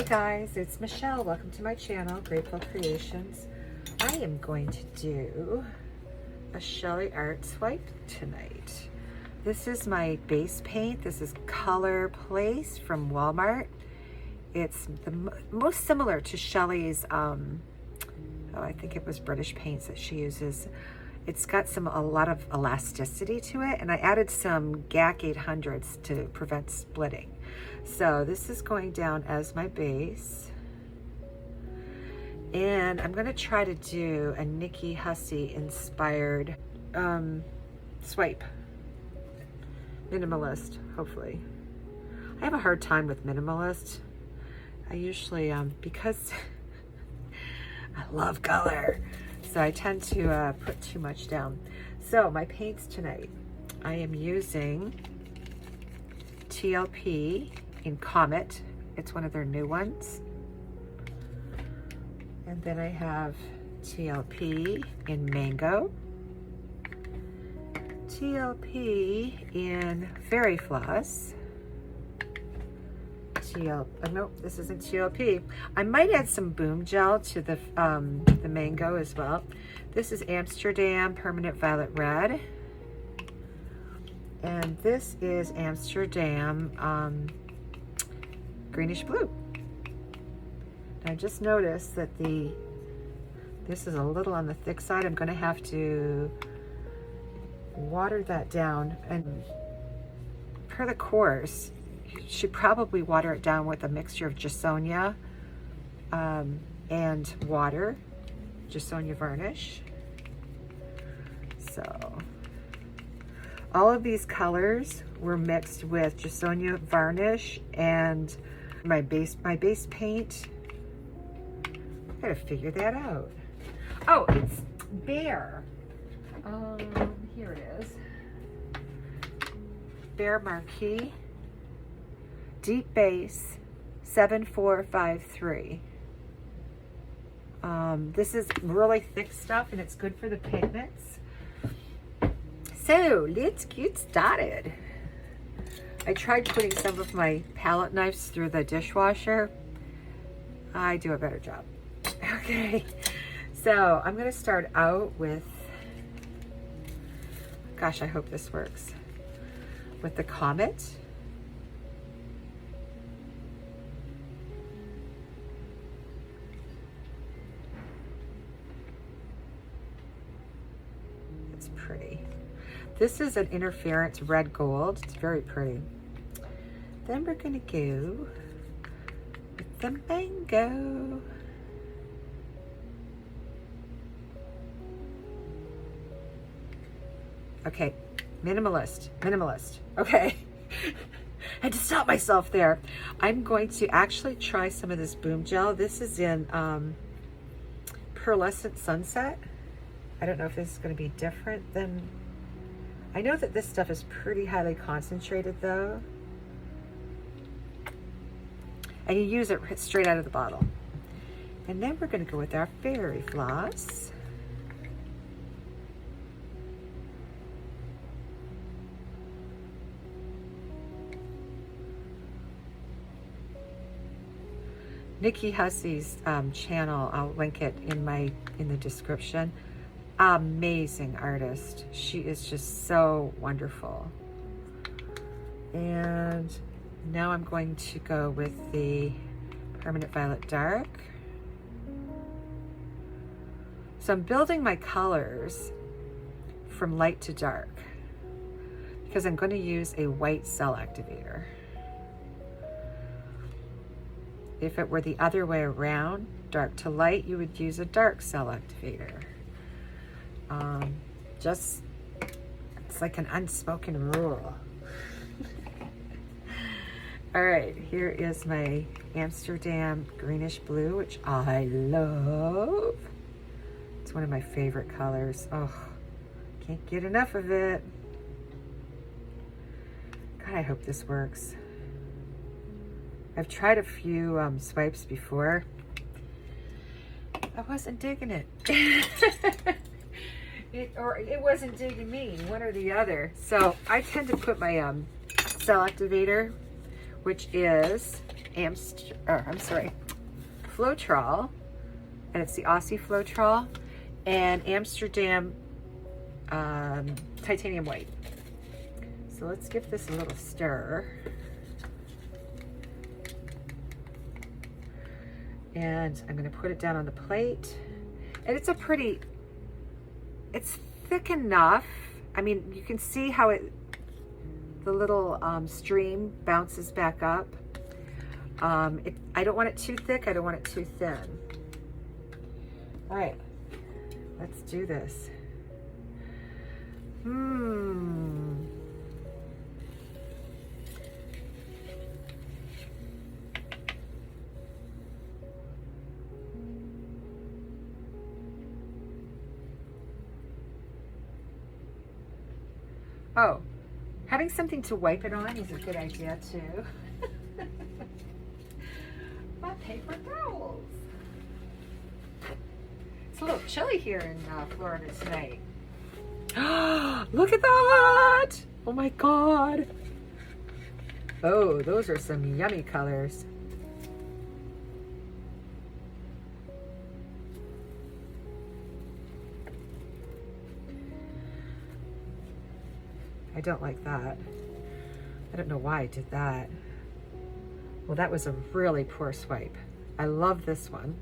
guys, it's Michelle. Welcome to my channel, Grateful Creations. I am going to do a Sheleeart swipe tonight. This is my base paint. This is Colorplace from Walmart. It's the most similar to Shelley's, I think it was British paints that she uses. It's got a lot of elasticity to it, and I added some GAC 800s to prevent splitting. So this is going down as my base. And I'm gonna try to do a Niki Hussey inspired swipe. Minimalist, hopefully. I have a hard time with minimalist. I usually, because I love color, so I tend to put too much down. So my paints tonight, I am using TLP in Comet. It's one of their new ones. And then I have TLP in Mango, TLP in Fairy Floss, no, this isn't TLP. I might add some Boom Gel to the Mango as well. This is Amsterdam Permanent Violet Red. And this is Amsterdam Greenish Blue. I just noticed that this is a little on the thick side. I'm gonna have to water that down, and per the course, you should probably water it down with a mixture of JoSonja and water, JoSonja varnish. So all of these colors were mixed with JoSonja varnish and my base paint. I gotta figure that out. Oh, it's BEHR. Here it is. BEHR Marquee Deep Base 7453. This is really thick stuff and it's good for the pigments. So let's get started. I tried putting some of my palette knives through the dishwasher. I do a better job. Okay, so I'm going to start out with, gosh, I hope this works, with the Comet. It's pretty. This is an interference red gold. It's very pretty. Then we're going to go with the Mango. Okay, minimalist. Okay, I had to stop myself there. I'm going to actually try some of this Boom Gel. This is in Pearlescent Sunset. I don't know if this is going to be different than, I know that this stuff is pretty highly concentrated though. And you use it straight out of the bottle. And then we're going to go with our Fairy Floss. Niki Hussey's channel, I'll link it in the description. Amazing artist. She is just so wonderful. And now I'm going to go with the Permanent Violet Dark. So I'm building my colors from light to dark because I'm going to use a white cell activator. If it were the other way around, dark to light, you would use a dark cell activator. It's like an unspoken rule. All right, here is my Amsterdam Greenish Blue, which I love. It's one of my favorite colors. Oh, can't get enough of it. God, I hope this works. I've tried a few swipes before. I wasn't digging it. It wasn't digging me, one or the other. So I tend to put my cell activator, which is I'm sorry, Floetrol, and it's the Aussie Floetrol and Amsterdam titanium white. So let's give this a little stir. And I'm going to put it down on the plate. And it's it's thick enough. I mean, you can see how the little stream bounces back up. I don't want it too thick. I don't want it too thin. All right, let's do this. Oh, having something to wipe it on is a good idea too. My paper towels. It's a little chilly here in Florida tonight. Look at that! Oh my God. Oh, those are some yummy colors. I don't like that. I don't know why I did that. Well, that was a really poor swipe. I love this one.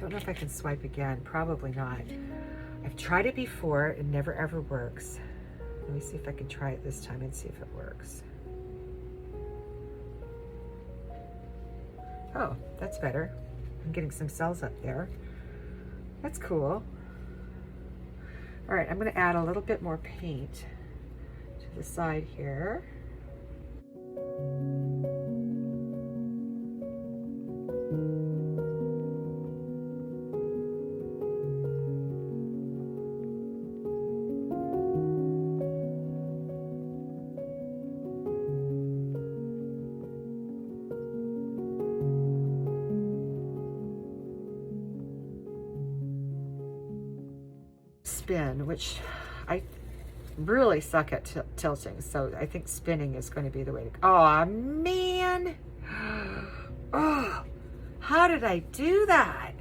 Don't know if I can swipe again. Probably not. I've tried it before. It never ever works. Let me see if I can try it this time and see if it works. Oh, that's better. I'm getting some cells up there. That's cool. All right, I'm going to add a little bit more paint to the side here. Spin, which I really suck at tilting, so I think spinning is going to be the way to go. Oh man, oh, how did I do that?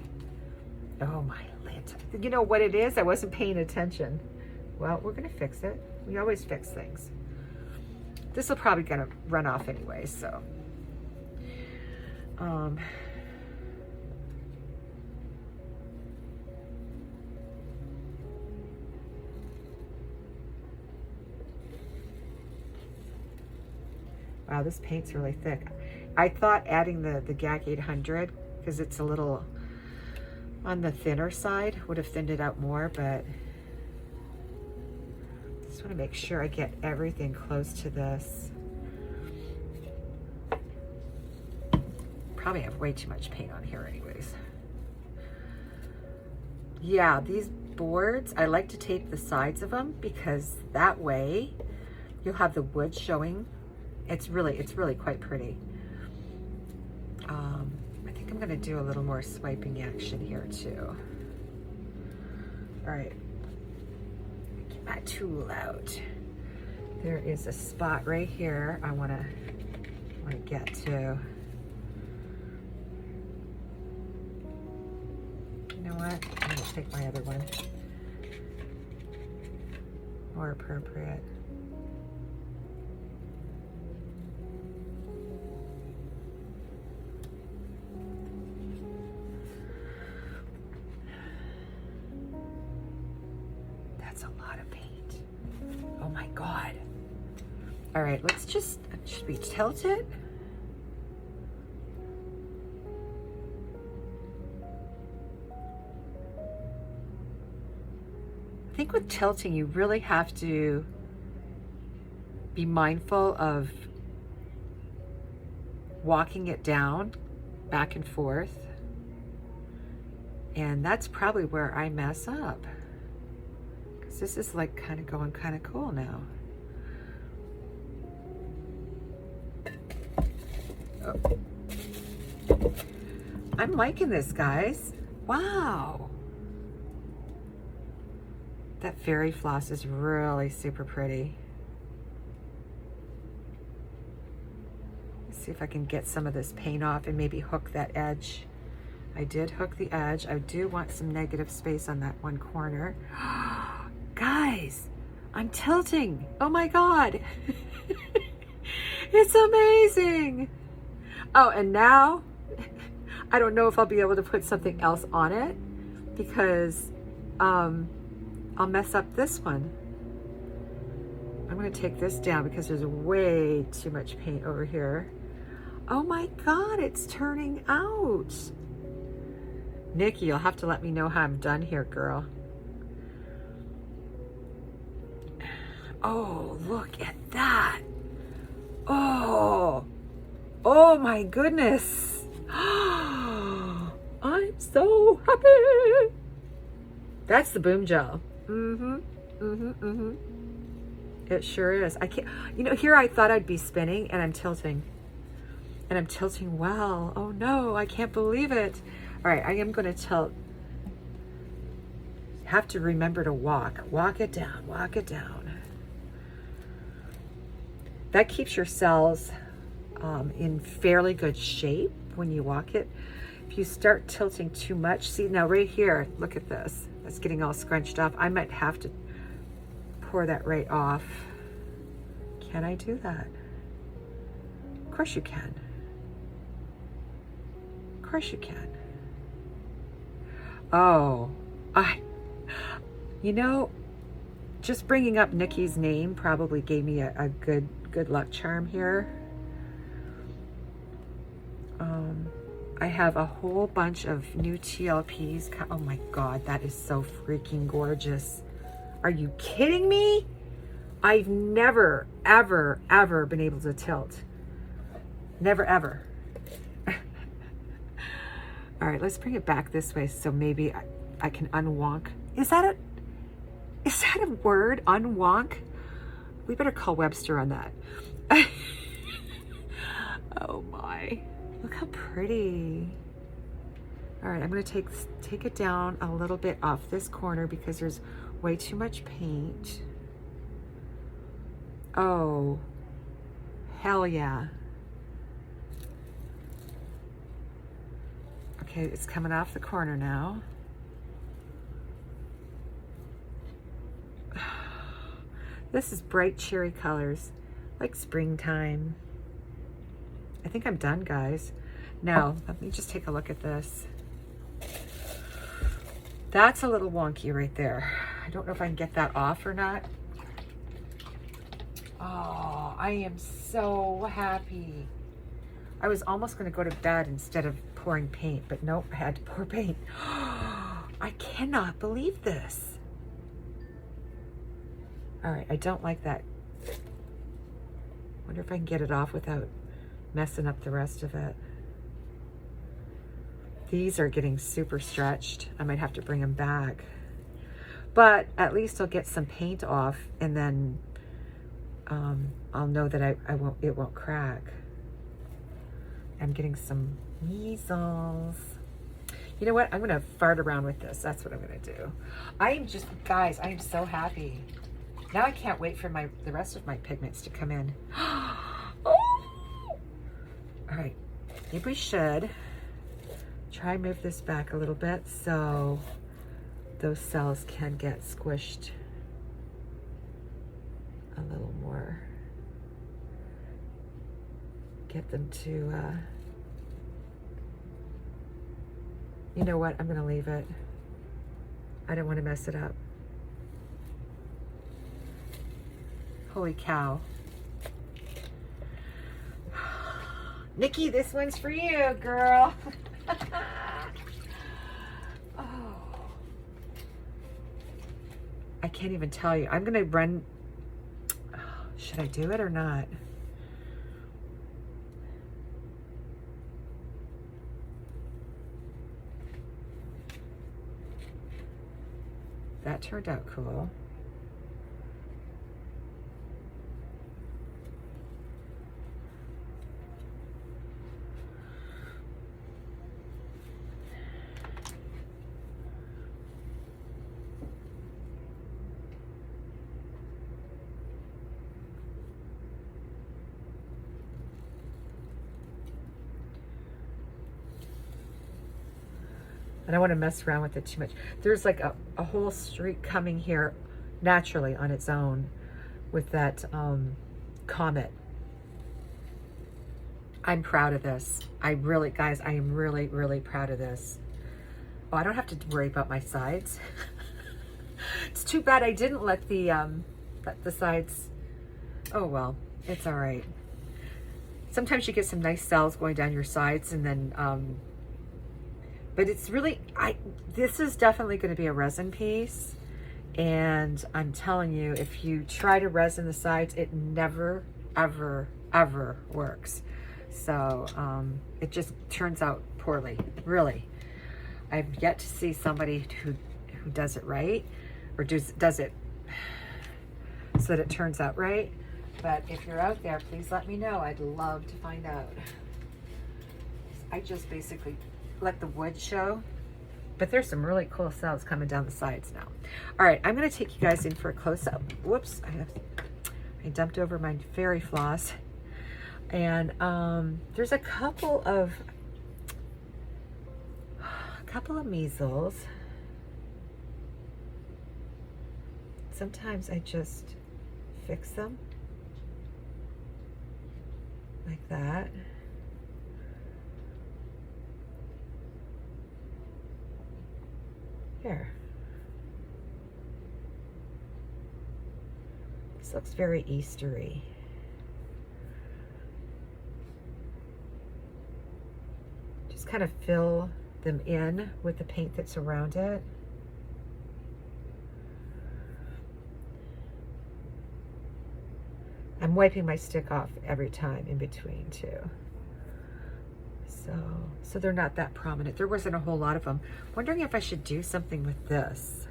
Oh my lint. You know what it is? I wasn't paying attention. Well, we're gonna fix it. We always fix things. This will probably gonna run off anyway, so wow, this paint's really thick. I thought adding the GAC 800, because it's a little on the thinner side, would have thinned it out more, but I just want to make sure I get everything close to this. Probably have way too much paint on here anyways. Yeah, these boards, I like to tape the sides of them because that way you'll have the wood showing. It's really quite pretty. I think I'm gonna do a little more swiping action here too. All right, get my tool out. There is a spot right here I wanna get to. You know what? I'm gonna take my other one. More appropriate. That's a lot of paint. Oh my God. All right, let's just, should we tilt it? I think with tilting, you really have to be mindful of walking it down back and forth. And that's probably where I mess up. Because this is like kind of going kind of cool now. Oh. I'm liking this, guys. Wow. That fairy floss is really super pretty. See if I can get some of this paint off and maybe hook that edge. I did hook the edge. I do want some negative space on that one corner. Guys, I'm tilting. Oh my God. It's amazing. Oh, and now I don't know if I'll be able to put something else on it because I'll mess up this one. I'm going to take this down because there's way too much paint over here. Oh my God, it's turning out. Nikki, you'll have to let me know how I'm done here, girl. Oh, look at that. Oh, oh my goodness. I'm so happy. That's the boom gel. It sure is. I can't, you know, here I thought I'd be spinning and I'm tilting. And I'm tilting well. Oh no, I can't believe it. All right, I am going to tilt. Have to remember to walk. Walk it down, walk it down. That keeps your cells in fairly good shape when you walk it. If you start tilting too much, see now right here, look at this. That's getting all scrunched up. I might have to pour that right off. Can I do that? Of course you can. Of course you can. Oh, you know, just bringing up Nikki's name probably gave me a good luck charm here. I have a whole bunch of new TLPs. Oh my God, that is so freaking gorgeous. Are you kidding me? I've never, ever, ever been able to tilt. Never, ever. All right, let's bring it back this way so maybe I can unwonk. Is that a word, unwonk? We better call Webster on that. Oh my, look how pretty. All right, I'm gonna take it down a little bit off this corner because there's way too much paint. Oh, hell yeah. Okay, it's coming off the corner now. This is bright cherry colors, like springtime. I think I'm done, guys. Now, let me just take a look at this. That's a little wonky right there. I don't know if I can get that off or not. Oh, I am so happy. I was almost going to go to bed instead of pouring paint, but nope, I had to pour paint. I cannot believe this. All right, I don't like that. Wonder if I can get it off without messing up the rest of it. These are getting super stretched. I might have to bring them back. But at least I'll get some paint off and then I'll know that it won't crack. I'm getting some measles. You know what? I'm gonna fart around with this. That's what I'm gonna do. I am just, guys, I am so happy. Now I can't wait for the rest of my pigments to come in. Oh! All right, maybe we should try and move this back a little bit so those cells can get squished a little more. Get them to, you know what? I'm gonna leave it. I don't want to mess it up. Holy cow. Nikki, this one's for you, girl. Oh. I can't even tell you. I'm gonna run. Should I do it or not? That turned out cool. I don't want to mess around with it too much. There's like a whole streak coming here naturally on its own with that comet. I'm proud of this. I really, guys, I am really, really proud of this. Oh, I don't have to worry about my sides. It's too bad I didn't let the sides, oh well, it's all right. Sometimes you get some nice cells going down your sides, and then, but it's really, this is definitely going to be a resin piece. And I'm telling you, if you try to resin the sides, it never, ever, ever works. So it just turns out poorly, really. I've yet to see somebody who does it right, or does it so that it turns out right. But if you're out there, please let me know. I'd love to find out. I just basically let the wood show, but there's some really cool cells coming down the sides now. All right, I'm gonna take you guys in for a close-up. Whoops, I dumped over my fairy floss. And there's a couple of measles. Sometimes I just fix them like that. There. This looks very Eastery. Just kind of fill them in with the paint that's around it. I'm wiping my stick off every time in between too. So they're not that prominent. There wasn't a whole lot of them. Wondering if I should do something with this.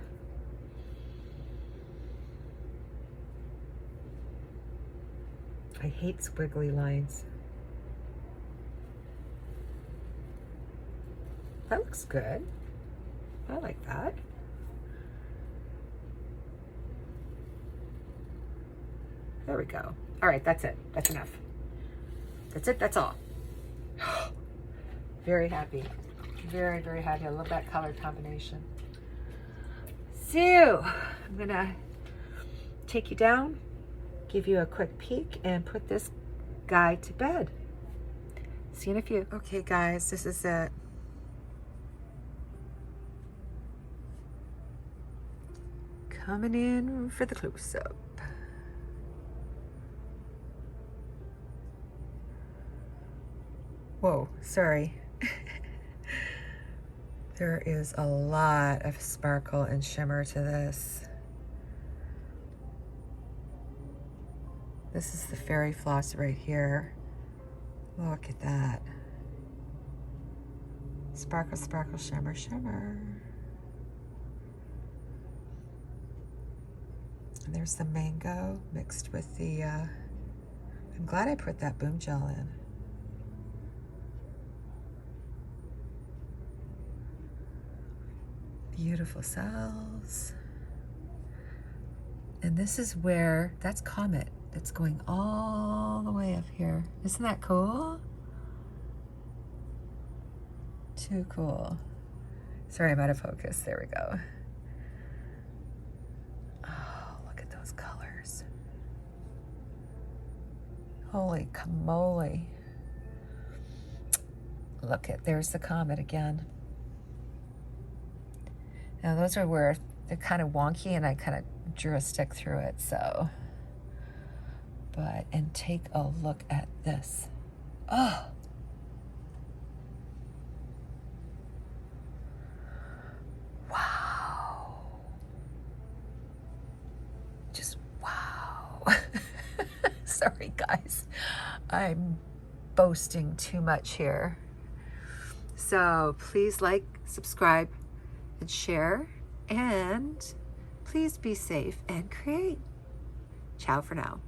I hate squiggly lines. That looks good. I like that. There we go. All right, that's it. That's enough. That's it. That's all. Very happy. Very, very happy. I love that color combination. So, I'm going to take you down, give you a quick peek, and put this guy to bed. See you in a few. Okay, guys, this is it. Coming in for the close-up. Whoa, sorry. There is a lot of sparkle and shimmer to this. This is the fairy floss right here. Look at that. Sparkle, sparkle, shimmer, shimmer. And there's the mango mixed with the, I'm glad I put that boom gel in. Beautiful cells. And this is where, that's Comet. That's going all the way up here. Isn't that cool? Too cool. Sorry, I'm out of focus. There we go. Oh, look at those colors. Holy camole. Look at, there's the Comet again. Now those are where they're kind of wonky and I kind of drew a stick through it, so. But, and take a look at this. Oh. Wow. Just wow. Sorry guys, I'm boasting too much here. So please like, subscribe, and share, and please be safe and create. Ciao for now.